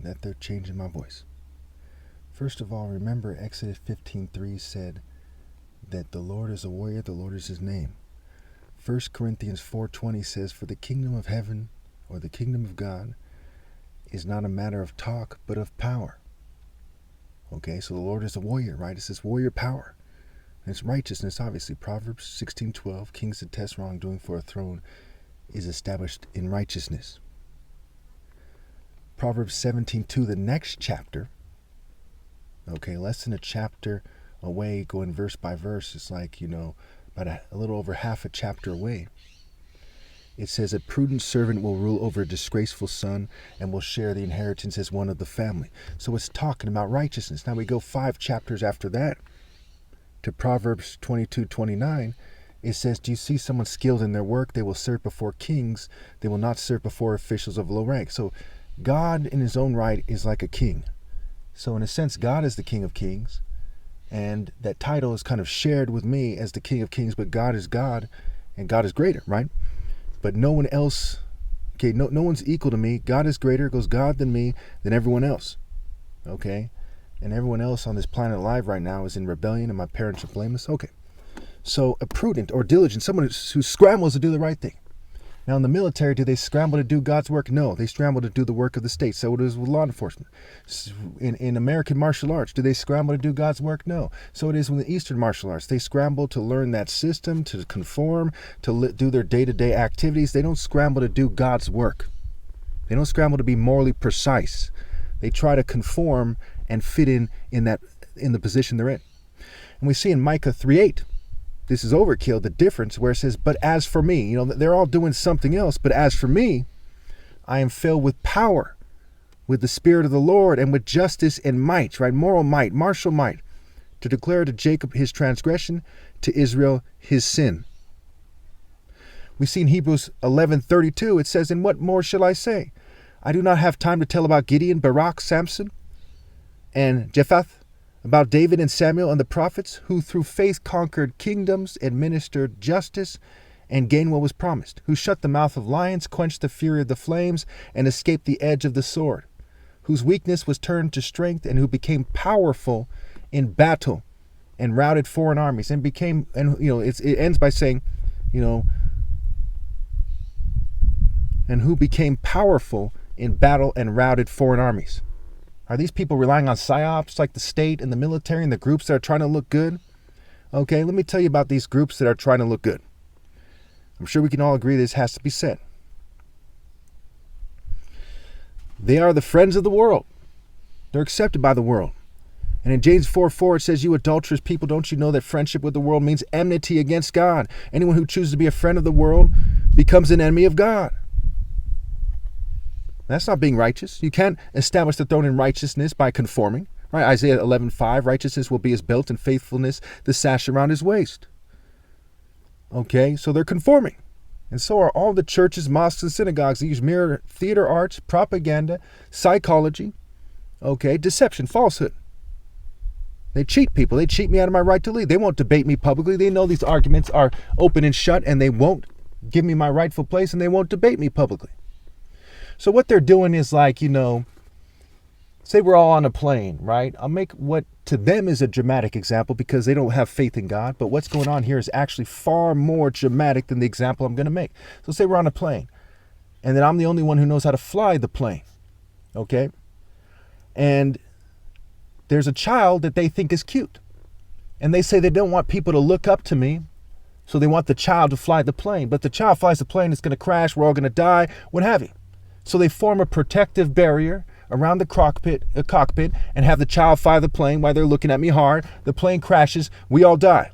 that they're changing my voice. First of all, remember Exodus 15:3 said that the Lord is a warrior, the Lord is his name. 1 Corinthians 4:20 says, for the kingdom of heaven, or the kingdom of God, is not a matter of talk, but of power. Okay, so the Lord is a warrior, right? It's this warrior power. And it's righteousness, obviously. Proverbs 16:12, kings detest wrongdoing, for a throne is established in righteousness. Proverbs 17:2, the next chapter, okay, less than a chapter away, going verse by verse, it's like, about a little over half a chapter away. It says, a prudent servant will rule over a disgraceful son and will share the inheritance as one of the family. So it's talking about righteousness. Now we go 5 chapters after that to Proverbs 22:29. It says, do you see someone skilled in their work? They will serve before kings. They will not serve before officials of low rank. So God in his own right is like a king. So in a sense, God is the King of Kings. And that title is kind of shared with me as the King of Kings, but God is God and God is greater, right? But no one else, okay, no one's equal to me. God is greater, goes God than me, than everyone else, okay? And everyone else on this planet alive right now is in rebellion, and my parents are blameless. Okay, so a prudent or diligent, someone who scrambles to do the right thing. Now in the military, do they scramble to do God's work? No, they scramble to do the work of the state. So it is with law enforcement. In American martial arts, do they scramble to do God's work? No. So it is with the Eastern martial arts. They scramble to learn that system, to conform, to do their day-to-day activities. They don't scramble to do God's work. They don't scramble to be morally precise. They try to conform and fit in the position they're in. And we see in Micah 3:8, this is overkill, the difference where it says, but as for me, they're all doing something else, but as for me, I am filled with power, with the Spirit of the Lord, and with justice and might, right? Moral might, martial might, to declare to Jacob his transgression, to Israel his sin. We see in Hebrews 11:32, it says, and what more shall I say? I do not have time to tell about Gideon, Barak, Samson, and Jephthah, about David and Samuel and the prophets, who through faith conquered kingdoms, administered justice, and gained what was promised, who shut the mouth of lions, quenched the fury of the flames, and escaped the edge of the sword, whose weakness was turned to strength, and who became powerful in battle and routed foreign armies, and it ends by saying, and who became powerful in battle and routed foreign armies. Are these people relying on psyops like the state and the military and the groups that are trying to look good? Okay, let me tell you about these groups that are trying to look good. I'm sure we can all agree this has to be said. They are the friends of the world. They're accepted by the world. And in James 4:4 it says, you adulterous people, don't you know that friendship with the world means enmity against God? Anyone who chooses to be a friend of the world becomes an enemy of God. That's not being righteous. You can't establish the throne in righteousness by conforming. Right? Isaiah 11:5, righteousness will be his belt and faithfulness the sash around his waist. Okay, so they're conforming. And so are all the churches, mosques, and synagogues. They use mere theater arts, propaganda, psychology, okay, deception, falsehood. They cheat people. They cheat me out of my right to lead. They won't debate me publicly. They know these arguments are open and shut, and they won't give me my rightful place, and they won't debate me publicly. So what they're doing is like, say we're all on a plane, right? I'll make what to them is a dramatic example because they don't have faith in God. But what's going on here is actually far more dramatic than the example I'm going to make. So say we're on a plane and then I'm the only one who knows how to fly the plane. Okay. And there's a child that they think is cute. And they say they don't want people to look up to me. So they want the child to fly the plane. But the child flies the plane, it's going to crash, we're all going to die, what have you. So they form a protective barrier around the cockpit and have the child fly the plane while they're looking at me hard. The plane crashes, we all die.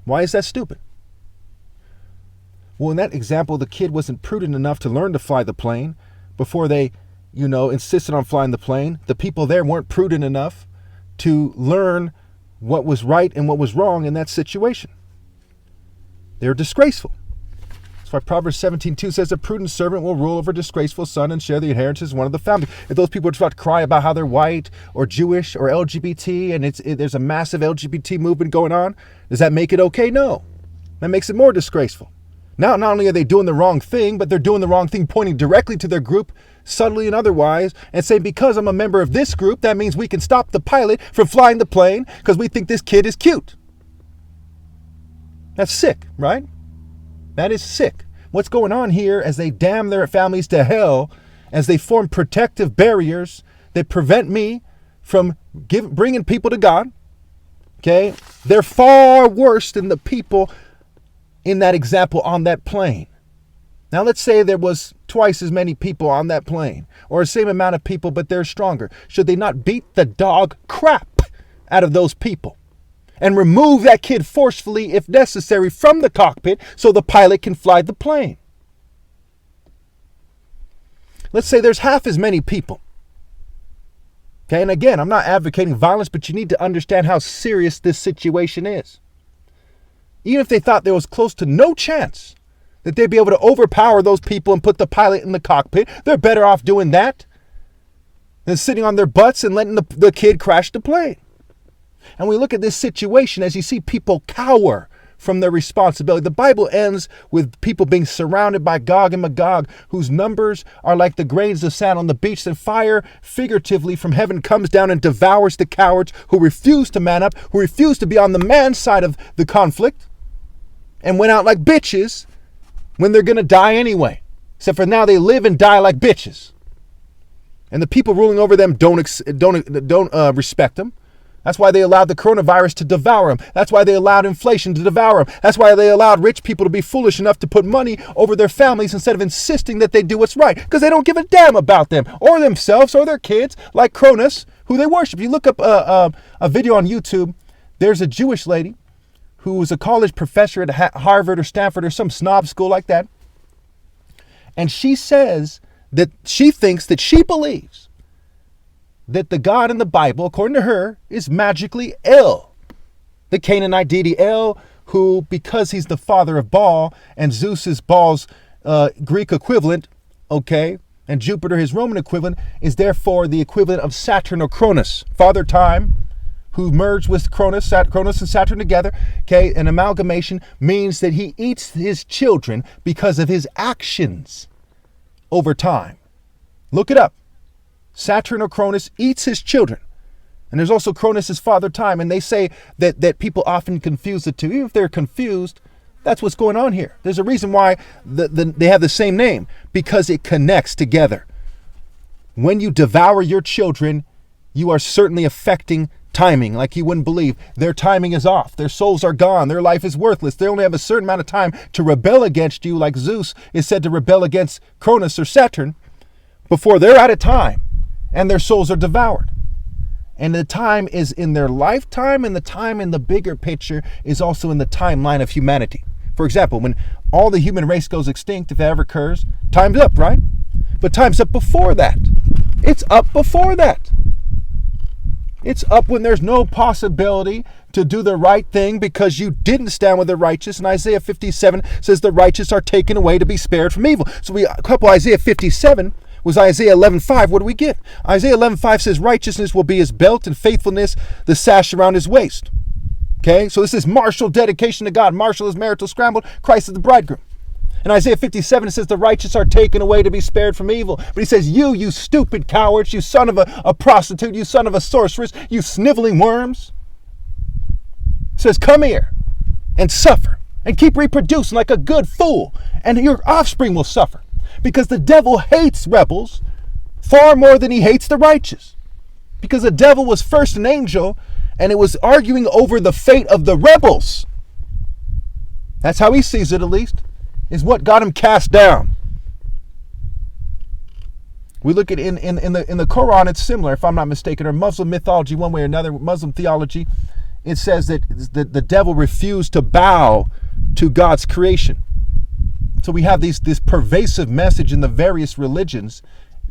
Why is that stupid? Well, in that example, the kid wasn't prudent enough to learn to fly the plane before they, insisted on flying the plane. The people there weren't prudent enough to learn what was right and what was wrong in that situation. They're disgraceful. That's why Proverbs 17:2 says a prudent servant will rule over a disgraceful son and share the inheritance as one of the family. If those people are about to cry about how they're white or Jewish or LGBT and there's a massive LGBT movement going on, does that make it okay? No. That makes it more disgraceful. Now, not only are they doing the wrong thing, but they're doing the wrong thing pointing directly to their group subtly and otherwise, and say, because I'm a member of this group, that means we can stop the pilot from flying the plane because we think this kid is cute. That's sick, right? That is sick. What's going on here as they damn their families to hell, as they form protective barriers that prevent me from bringing people to God, okay? They're far worse than the people in that example on that plane. Now let's say there was twice as many people on that plane, or the same amount of people, but they're stronger. Should they not beat the dog crap out of those people and remove that kid forcefully, if necessary, from the cockpit so the pilot can fly the plane? Let's say there's half as many people. Okay, and again, I'm not advocating violence, but you need to understand how serious this situation is. Even if they thought there was close to no chance that they'd be able to overpower those people and put the pilot in the cockpit, they're better off doing that than sitting on their butts and letting the kid crash the plane. And we look at this situation as you see people cower from their responsibility. The Bible ends with people being surrounded by Gog and Magog, whose numbers are like the grains of sand on the beach. And fire, figuratively, from heaven comes down and devours the cowards who refuse to man up, who refuse to be on the man's side of the conflict, and went out like bitches when they're going to die anyway. Except for now they live and die like bitches. And the people ruling over them don't respect them. That's why they allowed the coronavirus to devour them. That's why they allowed inflation to devour them. That's why they allowed rich people to be foolish enough to put money over their families instead of insisting that they do what's right. Because they don't give a damn about them or themselves or their kids, like Cronus, who they worship. You look up a video on YouTube, there's a Jewish lady who was a college professor at Harvard or Stanford or some snob school like that. And she says that she believes that the God in the Bible, according to her, is magically El, the Canaanite deity El, who, because he's the father of Baal, and Zeus is Baal's Greek equivalent, okay, and Jupiter his Roman equivalent, is therefore the equivalent of Saturn or Cronus, Father Time, who merged with Cronus and Saturn together, okay, an amalgamation means that he eats his children because of his actions over time. Look it up. Saturn or Cronus eats his children. And there's also Cronus' Father Time. And they say that people often confuse the two. Even if they're confused, that's what's going on here. There's a reason why they have the same name, because it connects together. When you devour your children, you are certainly affecting timing like you wouldn't believe. Their timing is off. Their souls are gone. Their life is worthless. They only have a certain amount of time to rebel against you, like Zeus is said to rebel against Cronus or Saturn, before they're out of time. And their souls are devoured. And the time is in their lifetime, and the time in the bigger picture is also in the timeline of humanity. For example, when all the human race goes extinct, if that ever occurs, time's up, right? But time's up before that. It's up before that. It's up when there's no possibility to do the right thing because you didn't stand with the righteous. And Isaiah 57 says the righteous are taken away to be spared from evil. So we couple Isaiah 57 was Isaiah 11:5. What do we get? Isaiah 11:5 says righteousness will be his belt and faithfulness the sash around his waist. Okay, so this is martial dedication to God. Martial is marital scrambled. Christ is the bridegroom. In Isaiah 57, it says the righteous are taken away to be spared from evil. But he says, you stupid cowards, you son of a prostitute, you son of a sorceress, you sniveling worms. He says, come here and suffer and keep reproducing like a good fool, and your offspring will suffer. Because the devil hates rebels far more than he hates the righteous. Because the devil was first an angel, and it was arguing over the fate of the rebels. That's how he sees it, at least, is what got him cast down. We look at in the Quran, it's similar, if I'm not mistaken, or Muslim mythology, one way or another, Muslim theology. It says that the devil refused to bow to God's creation. So we have this pervasive message in the various religions,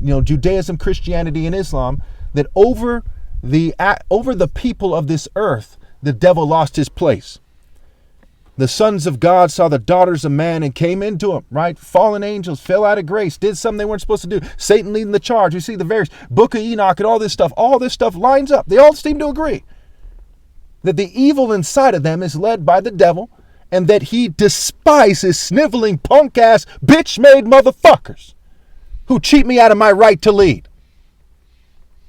Judaism, Christianity, and Islam, that over the people of this earth, the devil lost his place. The sons of God saw the daughters of man and came into them, right? Fallen angels fell out of grace, did something they weren't supposed to do. Satan leading the charge. You see the various Book of Enoch and all this stuff lines up. They all seem to agree that the evil inside of them is led by the devil, and that he despises sniveling punk-ass bitch-made motherfuckers who cheat me out of my right to lead.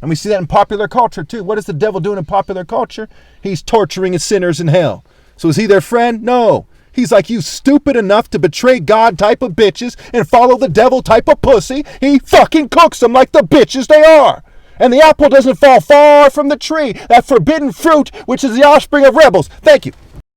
And we see that in popular culture too. What is the devil doing in popular culture? He's torturing sinners in hell. So is he their friend? No. He's like, you stupid enough to betray God type of bitches and follow the devil type of pussy. He fucking cooks them like the bitches they are. And the apple doesn't fall far from the tree. That forbidden fruit, which is the offspring of rebels. Thank you.